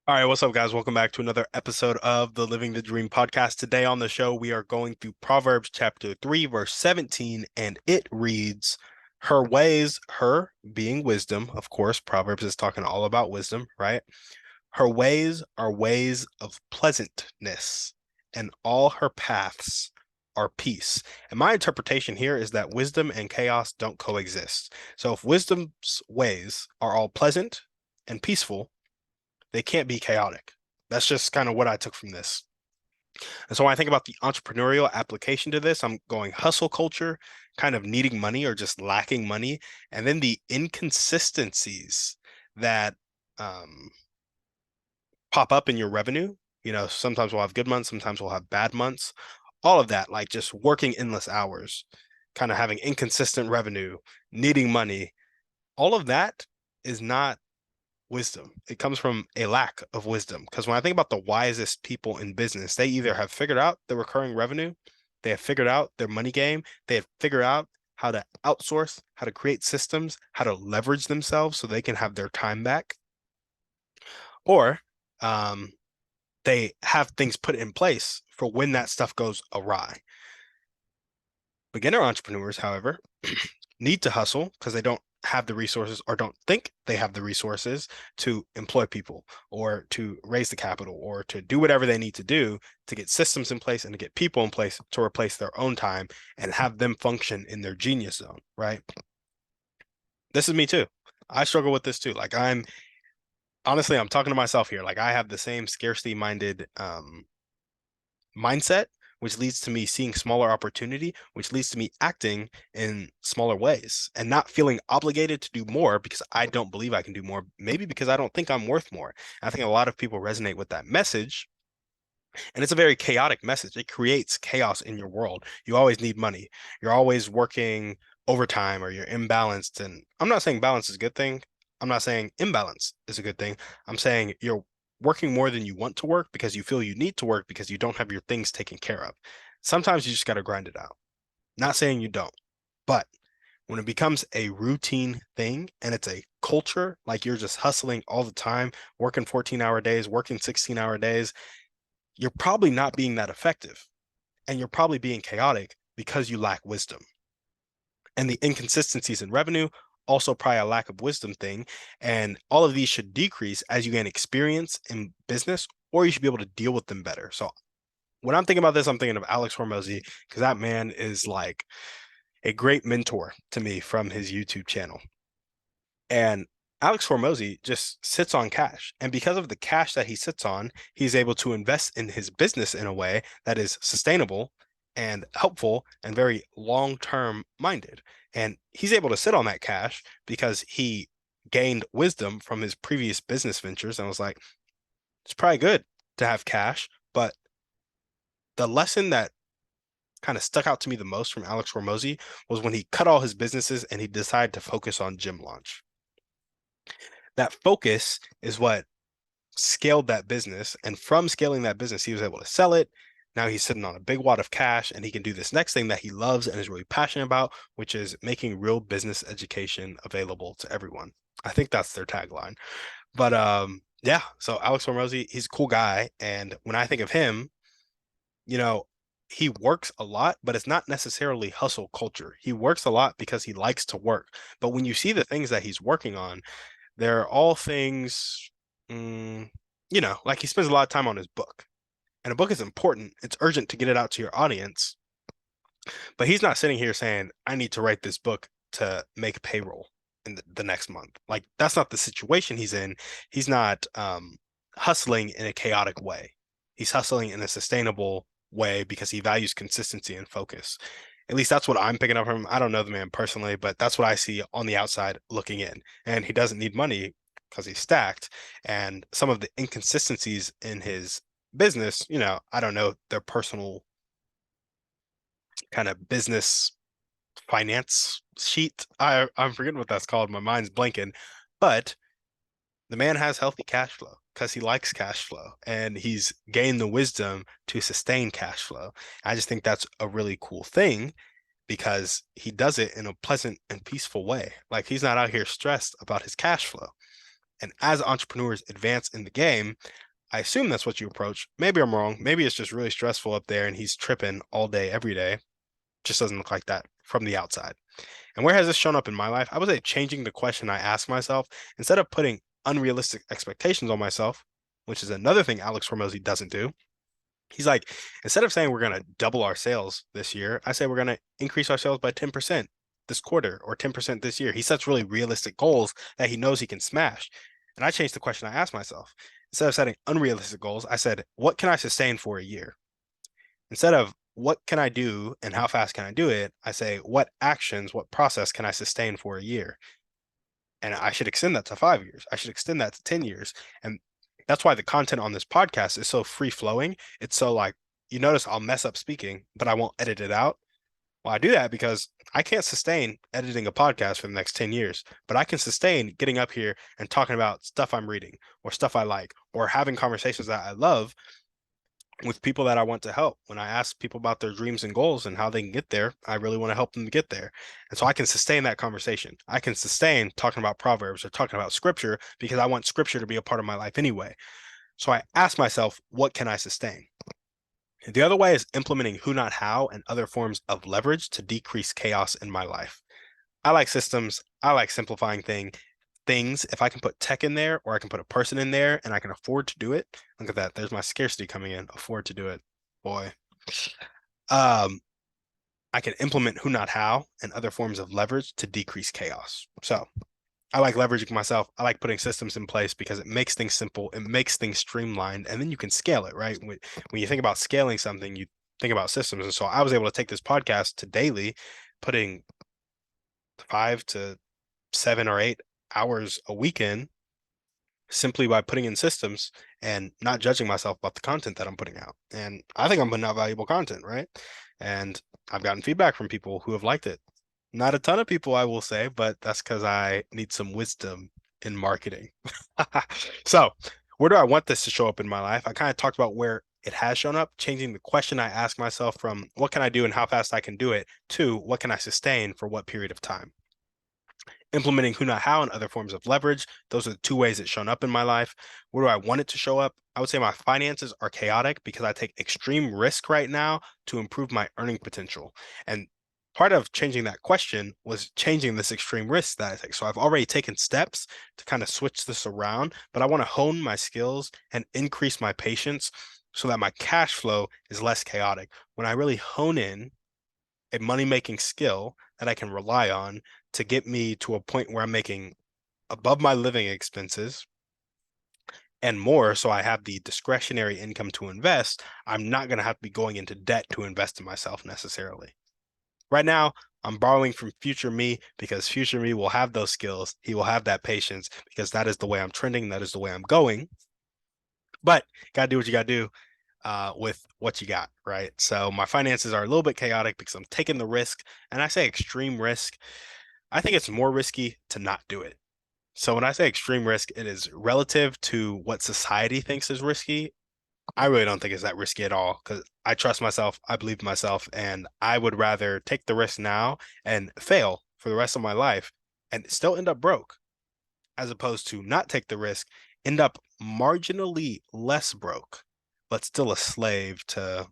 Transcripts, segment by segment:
All right, what's up, guys? Welcome back to another episode of the Living the Dream podcast. Today on the show, we are going through Proverbs chapter 3, verse 17, and it reads, Her ways, her being wisdom, of course, Proverbs is talking all about wisdom, right? Her ways are ways of pleasantness, and all her paths are peace. And my interpretation here is that wisdom and chaos don't coexist. So if wisdom's ways are all pleasant and peaceful, they can't be chaotic. That's just kind of what I took from this. And so when I think about the entrepreneurial application to this, I'm going hustle culture, kind of needing money or just lacking money, and then the inconsistencies that um, pop up in your revenue. Sometimes we'll have good months, sometimes we'll have bad months. All of that, like just working endless hours, kind of having inconsistent revenue, needing money, all of that is not wisdom. It comes from a lack of wisdom. Because when I think about the wisest people in business, they either have figured out the recurring revenue, they have figured out their money game, they have figured out how to outsource, how to create systems, how to leverage themselves so they can have their time back, or um, they have things put in place for when that stuff goes awry. Beginner entrepreneurs, however, need to hustle because they don't have the resources or don't think they have the resources to employ people or to raise the capital or to do whatever they need to do to get systems in place and to get people in place to replace their own time and have them function in their genius zone, right? This is me too. I struggle with this too. Like I'm talking to myself here. Like I have the same scarcity minded mindset, which leads to me seeing smaller opportunity, which leads to me acting in smaller ways and not feeling obligated to do more because I don't believe I can do more, maybe because I don't think I'm worth more. And I think a lot of people resonate with that message. And it's a very chaotic message. It creates chaos in your world. You always need money. You're always working overtime or you're imbalanced. And I'm not saying balance is a good thing. I'm not saying imbalance is a good thing. I'm saying you're working more than you want to work because you feel you need to work because you don't have your things taken care of. Sometimes you just got to grind it out. Not saying you don't, but when it becomes a routine thing and it's a culture, like you're just hustling all the time, working 14-hour days, working 16-hour days, you're probably not being that effective and you're probably being chaotic because you lack wisdom. And the inconsistencies in revenue, also probably a lack of wisdom thing. And all of these should decrease as you gain experience in business, or you should be able to deal with them better. So when I'm thinking about this, I'm thinking of Alex Hormozy because that man is like a great mentor to me from his YouTube channel. And Alex Hormozy just sits on cash. And because of the cash that he sits on, he's able to invest in his business in a way that is sustainable and helpful and very long-term minded. And he's able to sit on that cash because he gained wisdom from his previous business ventures and was like, it's probably good to have cash. But the lesson that kind of stuck out to me the most from Alex Hormozy was when he cut all his businesses and he decided to focus on gym launch. That focus is what scaled that business. And from scaling that business, he was able to sell it. Now he's sitting on a big wad of cash and he can do this next thing that he loves and is really passionate about, which is making real business education available to everyone. I think that's their tagline. But yeah, so Alex Hormozy, he's a cool guy. And when I think of him, you know, he works a lot, but it's not necessarily hustle culture. He works a lot because he likes to work. But when you see the things that he's working on, they're all things, mm, like he spends a lot of time on his book. And a book is important. It's urgent to get it out to your audience. But he's not sitting here saying, I need to write this book to make payroll in the next month. Like, that's not the situation he's in. He's not hustling in a chaotic way. He's hustling in a sustainable way because he values consistency and focus. At least that's what I'm picking up from him. I don't know the man personally, but that's what I see on the outside looking in. And he doesn't need money because he's stacked. And some of the inconsistencies in his business, I don't know their personal kind of business finance sheet. I'm forgetting what that's called. My mind's blanking. But the man has healthy cash flow because he likes cash flow and he's gained the wisdom to sustain cash flow. I just think that's a really cool thing because he does it in a pleasant and peaceful way. Like he's not out here stressed about his cash flow. And as entrepreneurs advance in the game, I assume that's what you approach. Maybe I'm wrong. Maybe it's just really stressful up there and he's tripping all day, every day. Just doesn't look like that from the outside. And where has this shown up in my life? I would say changing the question I ask myself instead of putting unrealistic expectations on myself, which is another thing Alex Hormozy doesn't do. He's like, instead of saying we're going to double our sales this year, I say we're going to increase our sales by 10% this quarter or 10% this year. He sets really realistic goals that he knows he can smash. And I changed the question I asked myself. Instead of setting unrealistic goals, I said, what can I sustain for a year? Instead of what can I do and how fast can I do it, I say, what actions, what process can I sustain for a year? And I should extend that to 5 years. I should extend that to 10 years. And that's why the content on this podcast is so free flowing. It's so like, you notice I'll mess up speaking, but I won't edit it out. Well, I do that because I can't sustain editing a podcast for the next 10 years, but I can sustain getting up here and talking about stuff I'm reading or stuff I like or having conversations that I love with people that I want to help. When I ask people about their dreams and goals and how they can get there, I really want to help them to get there. And so I can sustain that conversation. I can sustain talking about Proverbs or talking about scripture because I want scripture to be a part of my life anyway. So I ask myself, what can I sustain? The other way is implementing who, not how, and other forms of leverage to decrease chaos in my life. I like systems. I like simplifying things. If I can put tech in there or I can put a person in there and I can afford to do it, look at that. There's my scarcity coming in. Afford to do it. Boy. I can implement who, not how, and other forms of leverage to decrease chaos. So I like leveraging myself. I like putting systems in place because it makes things simple. It makes things streamlined, and then you can scale it, right? When you think about scaling something, you think about systems. And so I was able to take this podcast to daily, putting 5 to 7 or 8 hours a weekend simply by putting in systems and not judging myself about the content that I'm putting out. And I think I'm putting out valuable content, right? And I've gotten feedback from people who have liked it. Not a ton of people, I will say, but that's because I need some wisdom in marketing. So, where do I want this to show up in my life? I kind of talked about where it has shown up, changing the question I ask myself from what can I do and how fast I can do it to what can I sustain for what period of time. Implementing who, not how, and other forms of leverage. Those are the two ways it's shown up in my life. Where do I want it to show up? I would say my finances are chaotic because I take extreme risk right now to improve my earning potential. And part of changing that question was changing this extreme risk that I take. So I've already taken steps to kind of switch this around, but I want to hone my skills and increase my patience so that my cash flow is less chaotic. When I really hone in a money-making skill that I can rely on to get me to a point where I'm making above my living expenses and more, so I have the discretionary income to invest, I'm not going to have to be going into debt to invest in myself necessarily. Right now, I'm borrowing from future me because future me will have those skills. He will have that patience because that is the way I'm trending. That is the way I'm going. But got to do what you got to do with what you got, right? So my finances are a little bit chaotic because I'm taking the risk. And I say extreme risk. I think it's more risky to not do it. So when I say extreme risk, it is relative to what society thinks is risky. I really don't think it's that risky at all because I trust myself, I believe in myself, and I would rather take the risk now and fail for the rest of my life and still end up broke, as opposed to not take the risk, end up marginally less broke, but still a slave to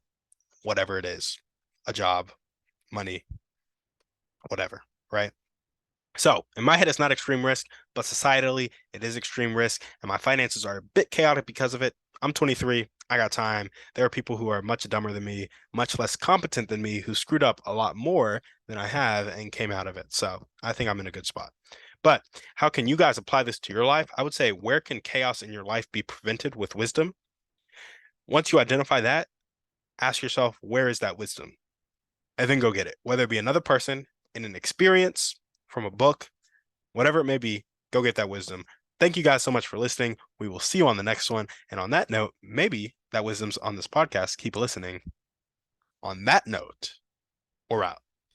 whatever it is, a job, money, whatever, right? So in my head, it's not extreme risk, but societally, it is extreme risk. And my finances are a bit chaotic because of it. I'm 23. I got time. There are people who are much dumber than me, much less competent than me, who screwed up a lot more than I have and came out of it. So I think I'm in a good spot. But how can you guys apply this to your life? I would say, where can chaos in your life be prevented with wisdom? Once you identify that, ask yourself, where is that wisdom? And then go get it, whether it be another person, in an experience, from a book, whatever it may be, go get that wisdom. Thank you guys so much for listening. We will see you on the next one. And on that note, maybe that wisdom's on this podcast. Keep listening. On that note, we're out.